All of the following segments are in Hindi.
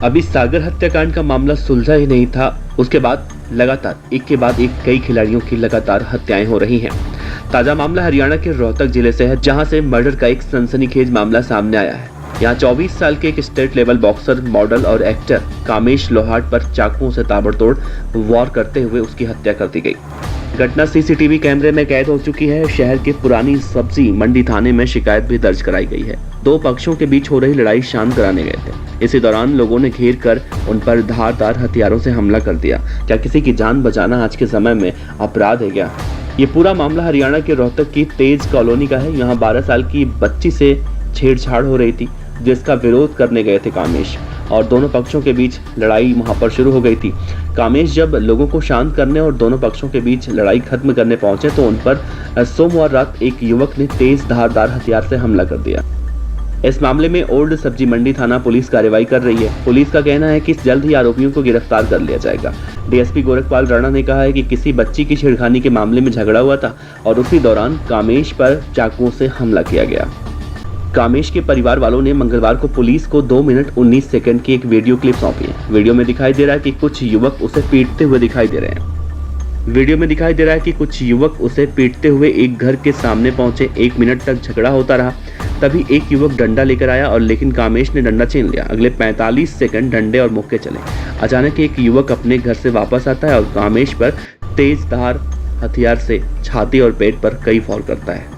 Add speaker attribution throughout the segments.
Speaker 1: अभी सागर हत्याकांड का मामला सुलझा ही नहीं था, उसके बाद लगातार एक के बाद एक कई खिलाड़ियों की लगातार हत्याएं हो रही हैं। ताजा मामला हरियाणा के रोहतक जिले से है, जहां से मर्डर का एक सनसनीखेज मामला सामने आया है। यहाँ 24 साल के एक स्टेट लेवल बॉक्सर, मॉडल और एक्टर कामेश लोहाट पर चाकुओं से ताबड़तोड़ वार करते हुए उसकी हत्या कर दी गई। घटना सीसीटीवी कैमरे में कैद हो चुकी है। शहर के पुरानी सब्जी मंडी थाने में शिकायत भी दर्ज कराई गई है। दो पक्षों के बीच हो रही लड़ाई शांत कराने गए थे। इसी दौरान लोगों ने घेर कर उन पर धारदार हथियारों से हमला कर दिया। क्या किसी की जान बचाना आज के समय में अपराध है क्या? ये पूरा मामला हरियाणा के रोहतक की तेज कॉलोनी का है। यहाँ 12 साल की बच्ची से छेड़छाड़ हो रही थी, जिसका विरोध करने गए थे कामेश, और दोनों पक्षों के बीच लड़ाई वहां पर शुरू हो गई थी। कामेश जब लोगों को शांत करने और दोनों पक्षों के बीच लड़ाई खत्म करने पहुंचे तो उन पर सोमवार रात एक युवक ने तेज धारदार हथियार से हमला कर दिया। इस मामले में ओल्ड सब्जी मंडी थाना पुलिस कार्रवाई कर रही है। पुलिस का कहना है कि जल्द ही आरोपियों को गिरफ्तार कर लिया जाएगा। डीएसपी गोरखपाल राणा ने कहा है कि किसी बच्ची की छेड़खानी के मामले में झगड़ा हुआ था और उसी दौरान कामेश पर चाकुओं से हमला किया गया। कामेश के परिवार वालों ने मंगलवार को पुलिस को 2 मिनट 19 सेकंड की एक वीडियो क्लिप सौंपी है। वीडियो में दिखाई दे रहा है कि कुछ युवक उसे पीटते हुए दिखाई दे रहे हैं। एक घर के सामने पहुंचे। 1 मिनट तक झगड़ा होता रहा। तभी एक युवक डंडा लेकर आया और लेकिन कामेश ने डंडा छीन लिया। अगले 45 सेकंड डंडे और मुक्के चले। अचानक एक युवक अपने घर से वापस आता है और कामेश पर तेज धार हथियार से छाती और पेट पर कई फायर करता है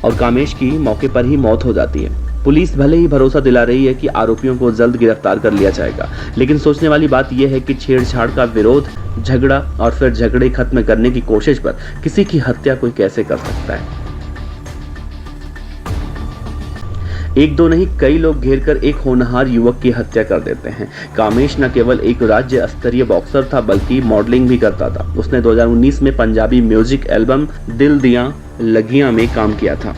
Speaker 1: और कामेश की मौके पर ही मौत हो जाती है। पुलिस भले ही भरोसा दिला रही है कि आरोपियों को जल्द गिरफ्तार कर लिया जाएगा, लेकिन सोचने वाली बात यह है कि छेड़छाड़ का विरोध, झगड़ा और फिर झगड़े खत्म करने की कोशिश पर किसी की हत्या कोई कैसे कर सकता है। एक दो नहीं, कई लोग घेरकर एक होनहार युवक की हत्या कर देते हैं। कामेश न केवल एक राज्य स्तरीय बॉक्सर था, बल्कि मॉडलिंग भी करता था। उसने 2019 में पंजाबी म्यूजिक एल्बम दिल दियां लगियां में काम किया था।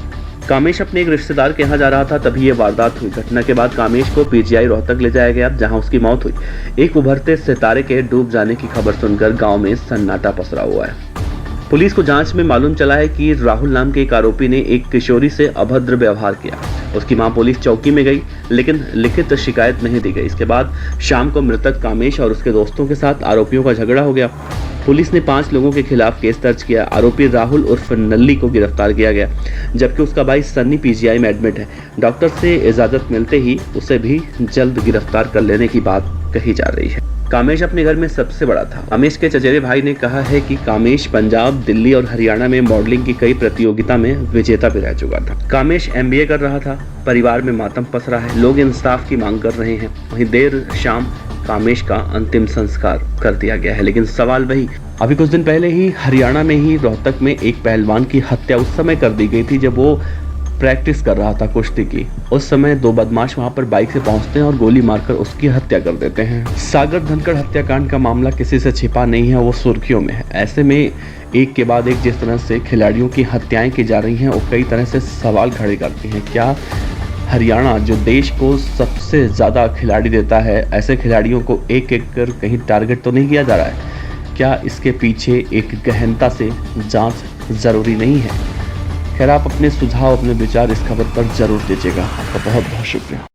Speaker 1: कामेश अपने एक रिश्तेदार के यहाँ जा रहा था, तभी ये वारदात हुई। घटना के बाद कामेश को पीजीआई रोहतक ले जाया गया, जहां उसकी मौत हुई। एक उभरते सितारे के डूब जाने की खबर सुनकर गांव में सन्नाटा पसरा हुआ है। पुलिस को जांच में मालूम चला है कि राहुल नाम के एक आरोपी ने एक किशोरी से अभद्र व्यवहार किया। उसकी मां पुलिस चौकी में गई, लेकिन लिखित शिकायत नहीं दी गई। इसके बाद शाम को मृतक कामेश और उसके दोस्तों के साथ आरोपियों का झगड़ा हो गया। पुलिस ने 5 लोगों के खिलाफ केस दर्ज किया। आरोपी राहुल उर्फ नल्ली को गिरफ्तार किया गया, जबकि उसका भाई सन्नी पीजीआई में एडमिट है। डॉक्टर से इजाजत मिलते ही उसे भी जल्द गिरफ्तार कर लेने की बात कही जा रही है। कामेश अपने घर में सबसे बड़ा था। कामेश के चचेरे भाई ने कहा है कि कामेश पंजाब, दिल्ली और हरियाणा में मॉडलिंग की कई प्रतियोगिता में विजेता भी रह चुका था। कामेश MBA कर रहा था। परिवार में मातम पसरा है। लोग इंसाफ की मांग कर रहे हैं। वहीं देर शाम कामेश का अंतिम संस्कार कर दिया गया है। लेकिन सवाल वही, अभी कुछ दिन पहले ही हरियाणा में ही रोहतक में एक पहलवान की हत्या उस समय कर दी गई थी जब वो प्रैक्टिस कर रहा था कुश्ती की। उस समय 2 बदमाश वहां पर बाइक से पहुंचते हैं और गोली मारकर उसकी हत्या कर देते हैं। सागर धनखड़ हत्याकांड का मामला किसी से छिपा नहीं है, वो सुर्खियों में है। ऐसे में एक के बाद एक जिस तरह से खिलाड़ियों की हत्याएं की जा रही हैं, वो कई तरह से सवाल खड़े करती हैं। क्या हरियाणा, जो देश को सबसे ज्यादा खिलाड़ी देता है, ऐसे खिलाड़ियों को एक एक कर कहीं टारगेट तो नहीं किया जा रहा है? क्या इसके पीछे एक गहनता से जांच जरूरी नहीं है? खैर, आप अपने सुझाव, अपने विचार इस खबर पर जरूर दीजिएगा। आपका बहुत बहुत शुक्रिया।